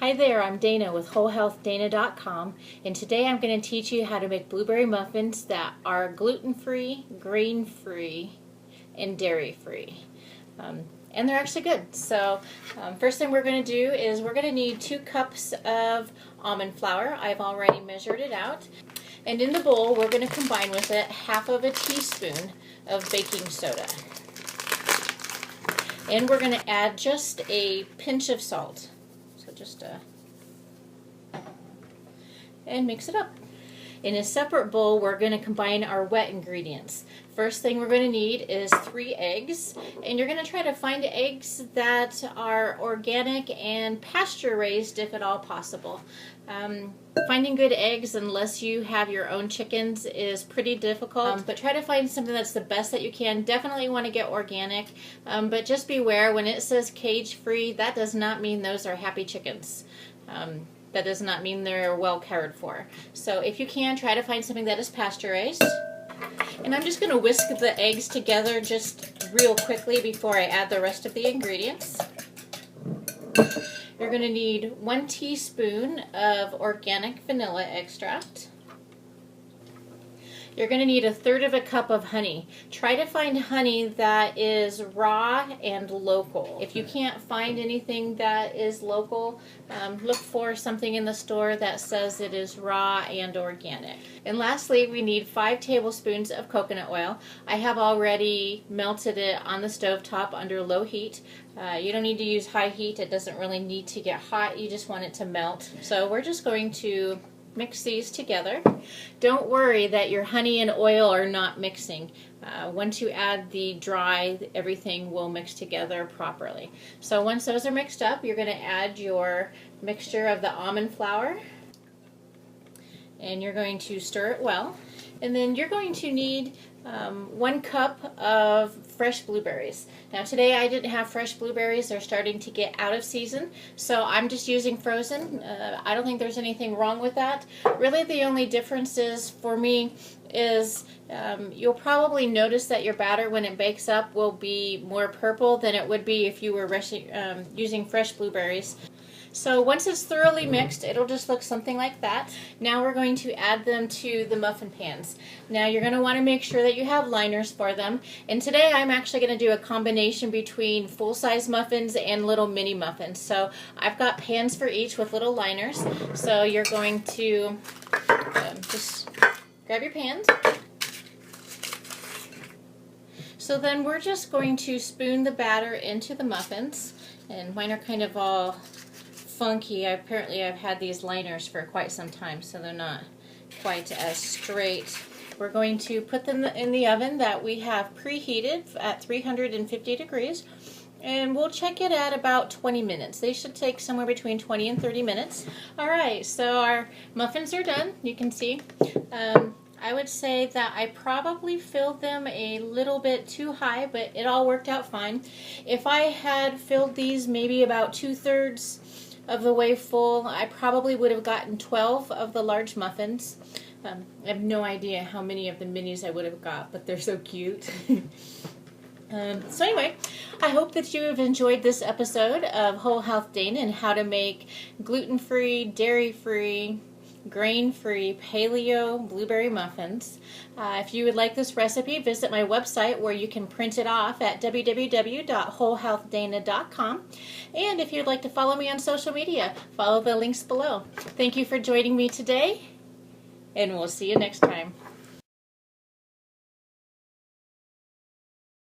Hi there, I'm Dana with wholehealthdana.com, and today I'm going to teach you how to make blueberry muffins that are gluten-free, grain-free, and dairy-free. And they're actually good. So first thing we're going to do is we're going to need 2 cups of almond flour. I've already measured it out. And in the bowl we're going to combine with it 1/2 teaspoon of baking soda. And we're going to add just a pinch of salt. And mix it up. In a separate bowl, we're going to combine our wet ingredients. First thing we're going to need is 3 eggs, and you're going to try to find eggs that are organic and pasture raised if at all possible. Finding good eggs unless you have your own chickens is pretty difficult, but try to find something that's the best that you can. Definitely want to get organic, but just beware when it says cage free, that does not mean those are happy chickens. That does not mean they're well cared for. So if you can, try to find something that is pasture raised. And I'm just going to whisk the eggs together just real quickly before I add the rest of the ingredients. You're going to need 1 teaspoon of organic vanilla extract. You're going to need 1/3 cup of honey. Try to find honey that is raw and local. If you can't find anything that is local, look for something in the store that says it is raw and organic. And lastly, we need 5 tablespoons of coconut oil. I have already melted it on the stove top under low heat. You don't need to use high heat. It doesn't really need to get hot. You just want it to melt. So we're just going to mix these together. Don't worry that your honey and oil are not mixing. Once you add the dry, everything will mix together properly. So once those are mixed up, you're going to add your mixture of the almond flour, and you're going to stir it well. And then you're going to need 1 cup of fresh blueberries. Now today I didn't have fresh blueberries. They're starting to get out of season, so I'm just using frozen. I don't think there's anything wrong with that. Really the only difference is for me is you'll probably notice that your batter when it bakes up will be more purple than it would be if you were using fresh blueberries. So once it's thoroughly mixed, it'll just look something like that. Now we're going to add them to the muffin pans. Now you're going to want to make sure that you have liners for them. And today I'm actually going to do a combination between full-size muffins and little mini muffins. So I've got pans for each with little liners. So you're going to just grab your pans. So then we're just going to spoon the batter into the muffins. And mine are kind of all funky. Apparently I've had these liners for quite some time, so they're not quite as straight. We're going to put them in the oven that we have preheated at 350 degrees, and we'll check it at about 20 minutes. They should take somewhere between 20 and 30 minutes. Alright, so our muffins are done. You can see. I would say that I probably filled them a little bit too high, but it all worked out fine. If I had filled these maybe about 2/3 of the way full, I probably would have gotten 12 of the large muffins. I have no idea how many of the minis I would have got, but they're so cute. So anyway, I hope that you have enjoyed this episode of Whole Health Dana and how to make gluten-free, dairy-free, grain-free paleo blueberry muffins. If you would like this recipe, visit my website where you can print it off at www.wholehealthdana.com. And if you'd like to follow me on social media, follow the links below. Thank you for joining me today, and we'll see you next time.